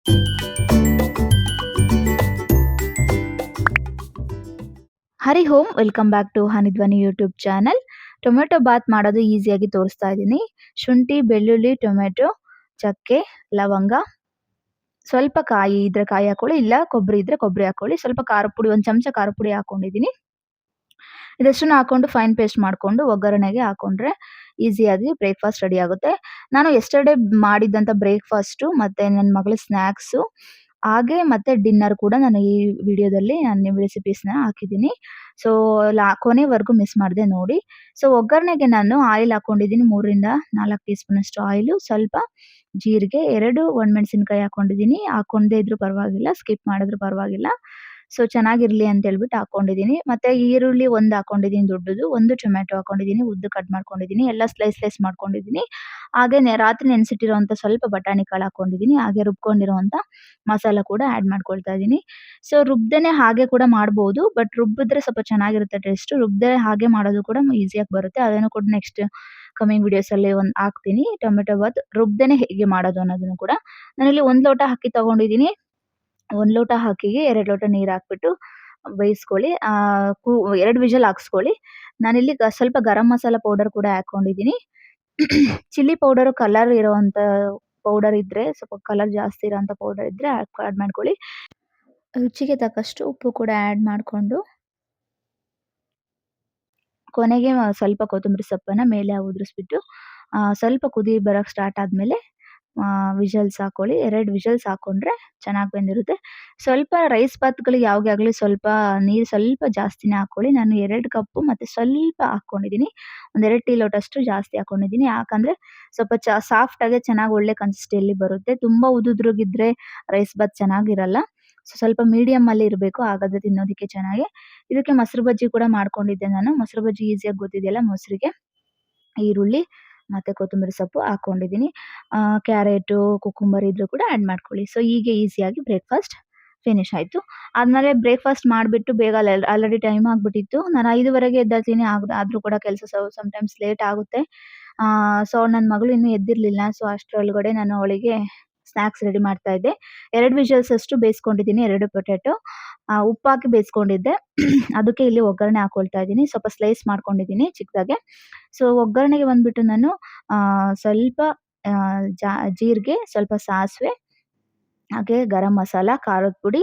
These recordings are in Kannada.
Hari Om! Welcome back to Hanidhwani YouTube channel. Tomato bath ಮಾಡೋದು ಈಸಿಯಾಗಿ ತೋರಿಸ್ತಾ ಇದ್ದೀನಿ. ಶುಂಠಿ, ಬೆಳ್ಳುಳ್ಳಿ, ಟೊಮೆಟೊ, ಚಕ್ಕೆ, ಲವಂಗ, ಸ್ವಲ್ಪ ಕಾಯಿ ಇದ್ರೆ ಕಾಯಿ ಹಾಕೊಳ್ಳಿ, ಇಲ್ಲ ಕೊಬ್ಬರಿ ಇದ್ರೆ ಕೊಬ್ಬರಿ ಹಾಕೊಳ್ಳಿ. ಸ್ವಲ್ಪ ಖಾರದ ಪುಡಿ, 1 ಚಮಚ ಖಾರದ ಪುಡಿ ಹಾಕೊಂಡಿದ್ದೀನಿ. ಇದಷ್ಟನ್ನು ಹಾಕೊಂಡು ಫೈನ್ ಪೇಸ್ಟ್ ಮಾಡ್ಕೊಂಡು ಒಗ್ಗರಣೆಗೆ ಹಾಕೊಂಡ್ರೆ ಈಸಿಯಾಗಿ ಬ್ರೇಕ್‌ಫಾಸ್ಟ್ ರೆಡಿ ಆಗುತ್ತೆ. ನಾನು ಯೆಸ್ಟರ್‌ಡೇ ಮಾಡಿದ್ದಂಥ ಬ್ರೇಕ್‌ಫಾಸ್ಟು ಮತ್ತೆ ನನ್ನ ಮಗಳ ಸ್ನ್ಯಾಕ್ಸು ಹಾಗೆ ಮತ್ತೆ ಡಿನ್ನರ್ ಕೂಡ ನಾನು ಈ ವಿಡಿಯೋದಲ್ಲಿ ನಾನು ರೆಸಿಪೀಸ್‌ನ ಹಾಕಿದ್ದೀನಿ. ಸೊ, ಕೊನೆವರೆಗೂ ಮಿಸ್ ಮಾಡದೆ ನೋಡಿ. ಸೊ, ಒಗ್ಗರಣೆಗೆ ನಾನು ಆಯಿಲ್ ಹಾಕೊಂಡಿದ್ದೀನಿ 3 ರಿಂದ 4 ಟೀ ಸ್ಪೂನಷ್ಟು ಆಯಿಲು, ಸ್ವಲ್ಪ ಜೀರಿಗೆ, 2 ಒಣಮೆಣಸಿನಕಾಯಿ ಹಾಕೊಂಡಿದ್ದೀನಿ. ಹಾಕೊಂಡೇ ಇದ್ರೂ ಪರವಾಗಿಲ್ಲ, ಸ್ಕಿಪ್ ಮಾಡಿದ್ರೂ ಪರವಾಗಿಲ್ಲ. ಸೊ, ಚೆನ್ನಾಗಿರ್ಲಿ ಅಂತ ಹೇಳ್ಬಿಟ್ಟು ಹಾಕೊಂಡಿದ್ದೀನಿ. ಮತ್ತೆ ಈರುಳ್ಳಿ 1 ಹಾಕೊಂಡಿದ್ದೀನಿ ದೊಡ್ಡದು, 1 ಟೊಮ್ಯಾಟೊ ಹಾಕೊಂಡಿದ್ದೀನಿ, ಉದ್ದ ಕಟ್ ಮಾಡ್ಕೊಂಡಿದ್ದೀನಿ. ಎಲ್ಲ ಸ್ಲೈಸ್ ಮಾಡ್ಕೊಂಡಿದ್ದೀನಿ. ಹಾಗೆ ರಾತ್ರಿ ನೆನೆಸಿಟ್ಟಿರುವಂಥ ಸ್ವಲ್ಪ ಬಟಾಣಿ ಕಾಳು ಹಾಕೊಂಡಿದ್ದೀನಿ. ಹಾಗೆ ರುಬ್ಕೊಂಡಿರುವಂಥ ಮಸಾಲ ಕೂಡ ಆಡ್ ಮಾಡ್ಕೊಳ್ತಾ ಇದ್ದೀನಿ. ಸೊ, ರುಬ್ದೇನೆ ಹಾಗೆ ಕೂಡ ಮಾಡ್ಬೋದು. ಬಟ್ ರುಬ್ಬಿದ್ರೆ ಸ್ವಲ್ಪ ಚೆನ್ನಾಗಿರುತ್ತೆ ಟೇಸ್ಟು. ರುಬ್ದೇ ಹಾಗೆ ಮಾಡೋದು ಕೂಡ ಈಸಿಯಾಗಿ ಬರುತ್ತೆ. ಅದನ್ನು ಕೂಡ ನೆಕ್ಸ್ಟ್ ಕಮಿಂಗ್ ವಿಡಿಯೋಸಲ್ಲಿ ಹಾಕ್ತೀನಿ. ಟೊಮೆಟೊ ಬಾತ್ ರುಬ್ದೇನೆ ಹೇಗೆ ಮಾಡೋದು ಅನ್ನೋದನ್ನು ಕೂಡ. ನಾನಿಲ್ಲಿ 1 ಲೋಟ ಅಕ್ಕಿ ತಗೊಂಡಿದ್ದೀನಿ. 1 ಲೋಟ ಅಕ್ಕಿಗೆ 2 ಲೋಟ ನೀರು ಹಾಕ್ಬಿಟ್ಟು ಬೇಯಿಸ್ಕೊಳ್ಳಿ. 2 ವಿಷಲ್ ಹಾಕ್ಸ್ಕೊಳ್ಳಿ. ನಾನಿಲ್ಲಿ ಸ್ವಲ್ಪ ಗರಂ ಮಸಾಲ ಪೌಡರ್ ಕೂಡ ಹಾಕೊಂಡಿದ್ದೀನಿ. ಚಿಲ್ಲಿ ಪೌಡರು ಕಲರ್ ಇರೋವಂಥ ಪೌಡರ್ ಇದ್ರೆ, ಸ್ವಲ್ಪ ಕಲರ್ ಜಾಸ್ತಿ ಇರೋಂಥ ಪೌಡರ್ ಇದ್ರೆ ಆಡ್ ಮಾಡ್ಕೊಳ್ಳಿ. ರುಚಿಗೆ ತಕ್ಕಷ್ಟು ಉಪ್ಪು ಕೂಡ ಆಡ್ ಮಾಡ್ಕೊಂಡು, ಕೊನೆಗೆ ಸ್ವಲ್ಪ ಕೊತ್ತಂಬರಿ ಸೊಪ್ಪನ್ನ ಮೇಲೆ ಉದುರಿಸ್ಬಿಟ್ಟು, ಸ್ವಲ್ಪ ಕುದಿ ಬರಕ್ಕೆ ಸ್ಟಾರ್ಟ್ ಆದ್ಮೇಲೆ ವಿಷಲ್ಸ್ ಹಾಕೊಳ್ಳಿ. 2 ವಿಷಲ್ಸ್ ಹಾಕೊಂಡ್ರೆ ಚೆನ್ನಾಗಿ ಬೆಂದಿರುತ್ತೆ. ಸ್ವಲ್ಪ ರೈಸ್ ಬಾತ್‌ಗಳಿಗೆ ಯಾವಾಗೇ ಆಗಲಿ ಸ್ವಲ್ಪ ನೀರು ಸ್ವಲ್ಪ ಜಾಸ್ತಿನೇ ಹಾಕೊಳ್ಳಿ. ನಾನು 2 ಕಪ್ಪು ಮತ್ತೆ ಸ್ವಲ್ಪ ಹಾಕ್ಕೊಂಡಿದ್ದೀನಿ. 1 2 ಟೀ ಲೋಟಷ್ಟು ಜಾಸ್ತಿ ಹಾಕೊಂಡಿದ್ದೀನಿ. ಯಾಕಂದ್ರೆ ಸ್ವಲ್ಪ ಸಾಫ್ಟಾಗಿ ಚೆನ್ನಾಗಿ ಒಳ್ಳೆ ಕನ್ಸಿಸ್ಟೆನ್ಸಿಯಲ್ಲಿ ಬರುತ್ತೆ. ತುಂಬಾ ಉದುದ್ರುಗಿದ್ರೆ ರೈಸ್ ಬಾತ್ ಚೆನ್ನಾಗಿರಲ್ಲ. ಸೊ, ಸ್ವಲ್ಪ ಮೀಡಿಯಮಲ್ಲಿ ಇರಬೇಕು. ಹಾಗಾದ್ರೆ ತಿನ್ನೋದಕ್ಕೆ ಚೆನ್ನಾಗಿ. ಇದಕ್ಕೆ ಮೊಸರು ಬಜ್ಜಿ ಕೂಡ ಮಾಡ್ಕೊಂಡಿದ್ದೆ ನಾನು. ಮೊಸರು ಬಜ್ಜಿ ಈಸಿಯಾಗಿ ಗೊತ್ತಿದೆಯಲ್ಲ, ಮೊಸರಿಗೆ ಈರುಳ್ಳಿ ಮತ್ತೆ ಕೊತ್ತಂಬರಿ ಸೊಪ್ಪು ಹಾಕೊಂಡಿದ್ದೀನಿ. ಕ್ಯಾರೆಟು, ಕುಕುಂಬರ್ ಇದ್ರೂ ಕೂಡ ಆಡ್ ಮಾಡ್ಕೊಳ್ಳಿ. ಸೊ, ಹೀಗೆ ಈಸಿಯಾಗಿ ಬ್ರೇಕ್‌ಫಾಸ್ಟ್ ಫಿನಿಶ್ ಆಯ್ತು. ಆದ್ಮೇಲೆ ಬ್ರೇಕ್‌ಫಾಸ್ಟ್ ಮಾಡಿಬಿಟ್ಟು ಬೇಗ ಆಲ್ರೆಡಿ ಟೈಮ್ ಆಗ್ಬಿಟ್ಟಿತ್ತು. ನಾನು 5:30ಗೆ ಎದ್ದೇಳ್ತೀನಿ. ಆದ್ರೂ ಕೂಡ ಕೆಲಸ ಸಮ್‌ಟೈಮ್ಸ್ ಲೇಟ್ ಆಗುತ್ತೆ. ಸೊ, ನನ್ನ ಮಗಳು ಇನ್ನೂ ಎದ್ದಿರಲಿಲ್ಲ. ಸೊ, ಅಷ್ಟರೊಳಗಡೆ ನಾನು ಅವಳಿಗೆ ಸ್ನ್ಯಾಕ್ಸ್ ರೆಡಿ ಮಾಡ್ತಾ ಇದ್ದೆ. 2 ವಿಷಲ್ಸ್ ಅಷ್ಟು ಬೇಯಿಸ್ಕೊಂಡಿದ್ದೀನಿ. 2 ಪೊಟ್ಯಾಟೊ ಉಪ್ಪಾಕಿ ಬೇಯಿಸ್ಕೊಂಡಿದ್ದೆ. ಅದಕ್ಕೆ ಇಲ್ಲಿ ಒಗ್ಗರಣೆ ಹಾಕೊಳ್ತಾ ಇದ್ದೀನಿ. ಸ್ವಲ್ಪ ಸ್ಲೈಸ್ ಮಾಡ್ಕೊಂಡಿದ್ದೀನಿ ಚಿಕ್ಕದಾಗೆ. ಸೊ, ಒಗ್ಗರಣೆಗೆ ಬಂದ್ಬಿಟ್ಟು ನಾನು ಸ್ವಲ್ಪ ಜೀರಿಗೆ, ಸ್ವಲ್ಪ ಸಾಸಿವೆ, ಹಾಗೆ ಗರಂ ಮಸಾಲ, ಖಾರದ ಪುಡಿ,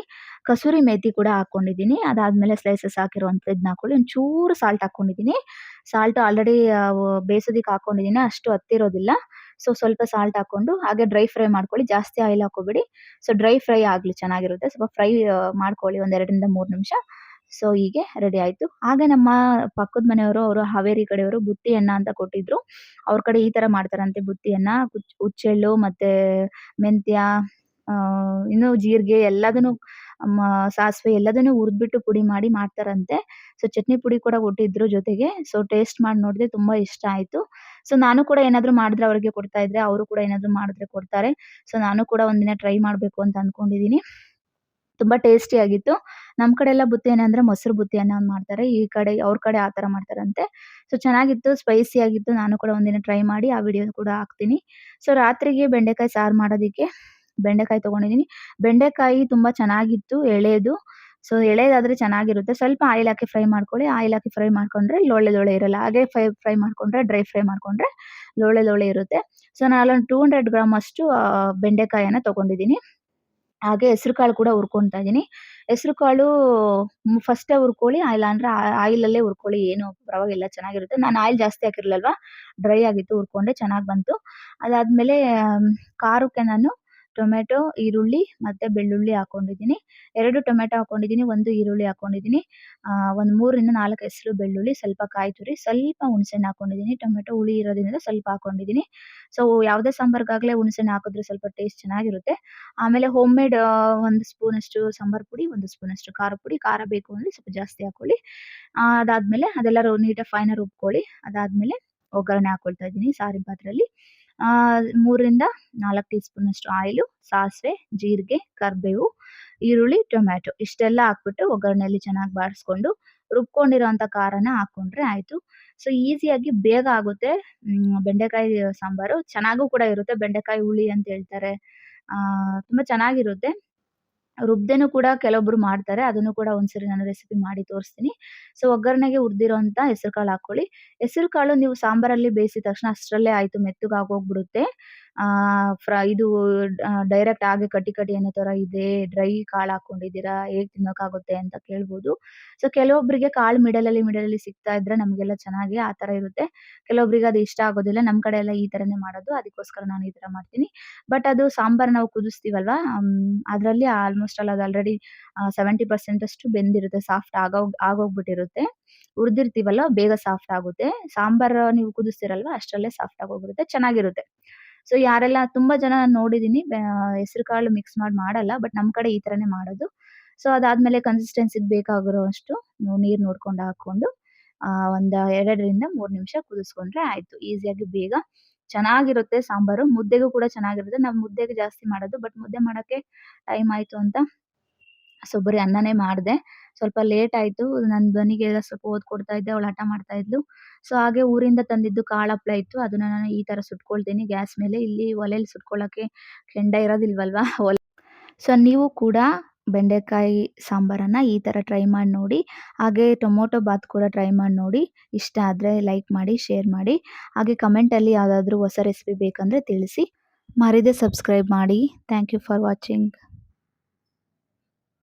ಕಸೂರಿ ಮೇಥಿ ಕೂಡ ಹಾಕ್ಕೊಂಡಿದ್ದೀನಿ. ಅದಾದ್ಮೇಲೆ ಸ್ಲೈಸಸ್ ಹಾಕಿರುವಂಥದ್ದನ್ನ ಹಾಕೊಳ್ಳಿ. ಒಂಚೂರು ಸಾಲ್ಟ್ ಹಾಕ್ಕೊಂಡಿದ್ದೀನಿ. ಸಾಲ್ಟ್ ಆಲ್ರೆಡಿ ಬೇಯಿಸೋದಕ್ಕೆ ಹಾಕ್ಕೊಂಡಿದ್ದೀನಿ. ಅಷ್ಟು ಹತ್ತಿರೋದಿಲ್ಲ. ಸೊ, ಸ್ವಲ್ಪ ಸಾಲ್ಟ್ ಹಾಕ್ಕೊಂಡು ಹಾಗೆ ಡ್ರೈ ಫ್ರೈ ಮಾಡ್ಕೊಳ್ಳಿ. ಜಾಸ್ತಿ ಆಯಿಲ್ ಹಾಕೋಬೇಡಿ. ಸೊ, ಡ್ರೈ ಫ್ರೈ ಆಗಲಿ ಚೆನ್ನಾಗಿರುತ್ತೆ. ಸ್ವಲ್ಪ ಫ್ರೈ ಮಾಡ್ಕೊಳ್ಳಿ ಒಂದು 2 ರಿಂದ 3 ನಿಮಿಷ. ಸೊ, ಹೀಗೆ ರೆಡಿ ಆಯ್ತು. ಹಾಗೆ ನಮ್ಮ ಪಕ್ಕದ ಮನೆಯವರು, ಅವರು ಹಾವೇರಿ ಕಡೆಯವರು ಬುತ್ತಿ ಅನ್ನ ಅಂತ ಕೊಟ್ಟಿದ್ರು. ಅವ್ರ ಕಡೆ ಈ ಥರ ಮಾಡ್ತಾರಂತೆ ಬುತ್ತಿ ಅನ್ನ. ಹುಚ್ಚೆಳ್ಳು ಮತ್ತೆ ಮೆಂತ್ಯ, ಇನ್ನು ಜೀರಿಗೆ ಎಲ್ಲದನ್ನು ಸಾಸಿವೆ ಎಲ್ಲದನ್ನು ಹುರಿದ್ಬಿಟ್ಟು ಪುಡಿ ಮಾಡಿ ಮಾಡ್ತಾರಂತೆ. ಸೊ, ಚಟ್ನಿ ಪುಡಿ ಕೂಡ ಕೊಟ್ಟಿದ್ರು ಜೊತೆಗೆ. ಸೊ, ಟೇಸ್ಟ್ ಮಾಡಿ ನೋಡಿದೆ, ತುಂಬಾ ಇಷ್ಟ ಆಯ್ತು. ಸೊ, ನಾನು ಕೂಡ ಏನಾದ್ರು ಮಾಡಿದ್ರೆ ಅವರಿಗೆ ಕೊಡ್ತಾ ಇದ್ದೆ. ಅವರು ಕೂಡ ಏನಾದ್ರು ಮಾಡಿದ್ರೆ ಕೊಡ್ತಾರೆ. ಸೊ, ನಾನು ಕೂಡ ಒಂದಿನ ಟ್ರೈ ಮಾಡಬೇಕು ಅಂತ ಅನ್ಕೊಂಡಿದ್ದೀನಿ. ತುಂಬಾ ಟೇಸ್ಟಿ ಆಗಿತ್ತು. ನಮ್ಮ ಕಡೆ ಎಲ್ಲ ಬುತ್ತಿ ಅನ್ನ ಅಂದ್ರೆ ಮೊಸರು ಬುತ್ತಿ ಅನ್ನ ಮಾಡ್ತಾರೆ. ಈ ಕಡೆ ಅವ್ರ ಕಡೆ ಆ ಥರ ಮಾಡ್ತಾರಂತೆ. ಸೊ, ಚೆನ್ನಾಗಿತ್ತು, ಸ್ಪೈಸಿ ಆಗಿತ್ತು. ನಾನು ಕೂಡ ಒಂದಿನ ಟ್ರೈ ಮಾಡಿ ಆ ವಿಡಿಯೋ ಕೂಡ ಹಾಕ್ತೀನಿ. ಸೊ, ರಾತ್ರಿಗೆ ಬೆಂಡೆಕಾಯಿ ಸಾರು ಮಾಡೋದಿಕ್ಕೆ ಬೆಂಡೆಕಾಯಿ ತಗೊಂಡಿದ್ದೀನಿ. ಬೆಂಡೆಕಾಯಿ ತುಂಬಾ ಚೆನ್ನಾಗಿತ್ತು, ಎಳೇದು. ಸೊ, ಎಳೇದಾದ್ರೆ ಚೆನ್ನಾಗಿರುತ್ತೆ. ಸ್ವಲ್ಪ ಆಯಿಲ್ ಹಾಕಿ ಫ್ರೈ ಮಾಡ್ಕೊಳ್ಳಿ. ಆಯಿಲ್ ಹಾಕಿ ಫ್ರೈ ಮಾಡ್ಕೊಂಡ್ರೆ ಲೋಳೆ ಲೋಳೆ ಇರಲ್ಲ. ಹಾಗೆ ಫ್ರೈ ಮಾಡ್ಕೊಂಡ್ರೆ, ಡ್ರೈ ಫ್ರೈ ಮಾಡ್ಕೊಂಡ್ರೆ ಲೋಳೆ ಲೋಳೆ ಇರುತ್ತೆ. ಸೊ, ನಾನಲ್ಲೊಂದು 200 ಗ್ರಾಮ್ ಅಷ್ಟು ಬೆಂಡೆಕಾಯನ್ನ ತಗೊಂಡಿದ್ದೀನಿ. ಹಾಗೆ ಹೆಸರುಕಾಳು ಕೂಡ ಹುರ್ಕೊಂತಾ ಇದ್ದೀನಿ. ಹೆಸರುಕಾಳು ಫಸ್ಟೇ ಹುರ್ಕೊಳ್ಳಿ. ಇಲ್ಲ ಅಂದ್ರೆ ಆಯಿಲಲ್ಲೇ ಹುರ್ಕೊಳ್ಳಿ. ಏನು ಪರವಾಗಿಲ್ಲ, ಚೆನ್ನಾಗಿರುತ್ತೆ. ನಾನು ಆಯಿಲ್ ಜಾಸ್ತಿ ಹಾಕಿರ್ಲಿಲ್ವಲ್ವಾ, ಡ್ರೈ ಆಗಿತ್ತು, ಹುರ್ಕೊಂಡೆ ಚೆನ್ನಾಗಿ ಬಂತು. ಅದಾದ್ಮೇಲೆ ಖಾರಕ್ಕೆ ನಾನು ಟೊಮೆಟೊ, ಈರುಳ್ಳಿ ಮತ್ತೆ ಬೆಳ್ಳುಳ್ಳಿ ಹಾಕೊಂಡಿದ್ದೀನಿ. 2 ಟೊಮೆಟೊ ಹಾಕೊಂಡಿದ್ದೀನಿ, 1 ಈರುಳ್ಳಿ ಹಾಕೊಂಡಿದ್ದೀನಿ. ಒಂದು 3 ರಿಂದ 4 ಹೆಸರು ಬೆಳ್ಳುಳ್ಳಿ, ಸ್ವಲ್ಪ ಕಾಯಿ ತುರಿ, ಸ್ವಲ್ಪ ಹುಣಸೆಹಣ್ಣು ಹಾಕೊಂಡಿದ್ದೀನಿ. ಟೊಮೆಟೊ ಹುಳಿ ಇರೋದ್ರಿಂದ ಸ್ವಲ್ಪ ಹಾಕೊಂಡಿದ್ದೀನಿ. ಸೊ, ಯಾವುದೇ ಸಾಂಬಾರ್ಗಾಗಲೇ ಹುಣಸೆಹಣ್ಣು ಹಾಕಿದ್ರೆ ಸ್ವಲ್ಪ ಟೇಸ್ಟ್ ಚೆನ್ನಾಗಿರುತ್ತೆ. ಆಮೇಲೆ ಹೋಮ್ ಮೇಡ್ 1 ಸ್ಪೂನಷ್ಟು ಸಾಂಬಾರ್ ಪುಡಿ, 1 ಸ್ಪೂನಷ್ಟು ಖಾರದ ಪುಡಿ. ಖಾರ ಬೇಕು ಅಂದ್ರೆ ಸ್ವಲ್ಪ ಜಾಸ್ತಿ ಹಾಕೊಳ್ಳಿ. ಅದಾದ್ಮೇಲೆ ಅದೆಲ್ಲ ನೀಟಾಗಿ ಫೈನಾಗಿ ರುಬ್ಕೊಳ್ಳಿ. ಅದಾದ್ಮೇಲೆ ಒಗ್ಗರಣೆ ಹಾಕೊಳ್ತಾ ಇದ್ದೀನಿ ಸಾರಿನ ಪಾತ್ರೆಯಲ್ಲಿ. 3 ರಿಂದ 4 ಟೀ ಸ್ಪೂನಷ್ಟು ಆಯಿಲು, ಸಾಸಿವೆ, ಜೀರಿಗೆ, ಕರಿಬೇವು, ಈರುಳ್ಳಿ, ಟೊಮ್ಯಾಟೊ ಇಷ್ಟೆಲ್ಲ ಹಾಕ್ಬಿಟ್ಟು ಒಗ್ಗರಣೆಯಲ್ಲಿ ಚೆನ್ನಾಗಿ ಬಾಡಿಸ್ಕೊಂಡು ರುಬ್ಕೊಂಡಿರೋಂಥ ಖಾರನ ಹಾಕ್ಕೊಂಡ್ರೆ ಆಯ್ತು. ಸೊ, ಈಸಿಯಾಗಿ ಬೇಗ ಆಗುತ್ತೆ. ಬೆಂಡೆಕಾಯಿ ಸಾಂಬಾರು ಚೆನ್ನಾಗೂ ಕೂಡ ಇರುತ್ತೆ. ಬೆಂಡೆಕಾಯಿ ಹುಳಿ ಅಂತ ಹೇಳ್ತಾರೆ. ತುಂಬ ಚೆನ್ನಾಗಿರುತ್ತೆ. ರುಬ್ದೇನು ಕೂಡ ಕೆಲವೊಬ್ರು ಮಾಡ್ತಾರೆ. ಅದನ್ನು ಕೂಡ ಒಂದ್ಸರಿ ನಾನು ರೆಸಿಪಿ ಮಾಡಿ ತೋರಿಸ್ತೀನಿ. ಸೊ ಒಗ್ಗರಣೆಗೆ ಹುರಿದಿರೋಂಥ ಹೆಸರುಕಾಳು ಹಾಕ್ಕೊಳ್ಳಿ. ಹೆಸರುಕಾಳು ನೀವು ಸಾಂಬಾರಲ್ಲಿ ಬೇಯಿಸಿದ ತಕ್ಷಣ ಅಷ್ಟರಲ್ಲೇ ಆಯ್ತು ಮೆತ್ತಗಾಗೋಗ್ಬಿಡುತ್ತೆ. ಇದು ಡೈರೆಕ್ಟ್ ಹಾಗೆ ಕಡ್ಡಿ ಕಡ್ಡಿ ಅನ್ನೋ ಥರ ಇದೆ, ಡ್ರೈ ಕಾಳು ಹಾಕ್ಕೊಂಡಿದ್ದೀರಾ, ಹೇಗೆ ತಿನ್ನೋಕ್ಕಾಗುತ್ತೆ ಅಂತ ಕೇಳ್ಬೋದು. ಸೊ ಕೆಲವೊಬ್ಬರಿಗೆ ಕಾಳು ಮಿಡಲಲ್ಲಿ ಸಿಗ್ತಾ ಇದ್ರೆ ನಮಗೆಲ್ಲ ಚೆನ್ನಾಗಿ ಆ ಥರ ಇರುತ್ತೆ. ಕೆಲವೊಬ್ರಿಗೆ ಅದು ಇಷ್ಟ ಆಗೋದಿಲ್ಲ. ನಮ್ಮ ಕಡೆ ಎಲ್ಲ ಈ ಥರನೇ ಮಾಡೋದು. ಅದಕ್ಕೋಸ್ಕರ ನಾನು ಈ ಥರ ಮಾಡ್ತೀನಿ. ಬಟ್ ಅದು ಸಾಂಬಾರ್ ನಾವು ಕುದಿಸ್ತೀವಲ್ವಾ, ಅದರಲ್ಲಿ ಆಲ್ಮೋಸ್ಟ್ ಆಲ್ ಅದು ಆಲ್ರೆಡಿ 70% ಅಷ್ಟು ಬೆಂದಿರುತ್ತೆ. ಸಾಫ್ಟ್ ಆಗೋಗ್ಬಿಟ್ಟಿರುತ್ತೆ. ಹುರಿದಿರ್ತೀವಲ್ಲ ಬೇಗ ಸಾಫ್ಟ್ ಆಗುತ್ತೆ. ಸಾಂಬಾರು ನೀವು ಕುದಿಸ್ತೀರಲ್ವಾ ಅಷ್ಟರಲ್ಲೇ ಸಾಫ್ಟ್ ಆಗೋಗಿರುತ್ತೆ. ಚೆನ್ನಾಗಿರುತ್ತೆ. ಸೊ ಯಾರೆಲ್ಲ ತುಂಬಾ ಜನ ನಾನ್ ನೋಡಿದೀನಿ ಹೆಸರುಕಾಳು ಮಿಕ್ಸ್ ಮಾಡಲ್ಲ. ಬಟ್ ನಮ್ ಕಡೆ ಈ ತರನೇ ಮಾಡೋದು. ಸೊ ಅದಾದ್ಮೇಲೆ ಕನ್ಸಿಸ್ಟೆನ್ಸಿಗೆ ಬೇಕಾಗಿರೋವಷ್ಟು ನೀರ್ ನೋಡ್ಕೊಂಡು ಹಾಕೊಂಡು ಒಂದ್ 2 ರಿಂದ 3 ನಿಮಿಷ ಕುದಿಸ್ಕೊಂಡ್ರೆ ಆಯ್ತು. ಈಸಿಯಾಗಿ ಬೇಗ ಚೆನ್ನಾಗಿರುತ್ತೆ ಸಾಂಬಾರು. ಮುದ್ದೆಗೂ ಕೂಡ ಚೆನ್ನಾಗಿರುತ್ತೆ. ನಾವು ಮುದ್ದೆಗೆ ಜಾಸ್ತಿ ಮಾಡೋದು. ಬಟ್ ಮುದ್ದೆ ಮಾಡಕ್ಕೆ ಟೈಮ್ ಆಯ್ತು ಅಂತ ಸೊ ಬರೀ ಅನ್ನನೇ ಮಾಡ್ದೆ. ಸ್ವಲ್ಪ ಲೇಟ್ ಆಯ್ತು. ನನ್ ಧ್ವನಿಗೆಲ್ಲ ಸ್ವಲ್ಪ ಓದ್ ಕೊಡ್ತಾ ಇದ್ದೆ. ಅವಳು ಹಠ ಮಾಡ್ತಾ ಇದ್ಲು. ಸೊ ಹಾಗೆ ಊರಿಂದ ತಂದಿದ್ದು ಕಾಳು ಹಪ್ಳ ಇತ್ತು. ಅದನ್ನ ನಾನು ಈ ತರ ಸುಟ್ಕೊಳ್ತೀನಿ ಗ್ಯಾಸ್ ಮೇಲೆ. ಇಲ್ಲಿ ಒಲೆಲಿ ಸುಟ್ಕೊಳ್ಳಕ್ಕೆ ಕೆಂಡ ಇರೋದಿಲ್ವಲ್ವಾ ಸೊ ನೀವು ಕೂಡ ಬೆಂಡೆಕಾಯಿ ಸಾಂಬಾರನ್ನ ಈ ತರ ಟ್ರೈ ಮಾಡಿ ನೋಡಿ. ಹಾಗೆ ಟೊಮೊಟೊ ಬಾತ್ ಕೂಡ ಟ್ರೈ ಮಾಡಿ ನೋಡಿ. ಇಷ್ಟ ಆದ್ರೆ ಲೈಕ್ ಮಾಡಿ, ಶೇರ್ ಮಾಡಿ. ಹಾಗೆ ಕಮೆಂಟಲ್ಲಿ ಯಾವ್ದಾದ್ರು ಹೊಸ ರೆಸಿಪಿ ಬೇಕಂದ್ರೆ ತಿಳಿಸಿ. ಮರಿದೆ ಸಬ್ಸ್ಕ್ರೈಬ್ ಮಾಡಿ. Thank you for watching.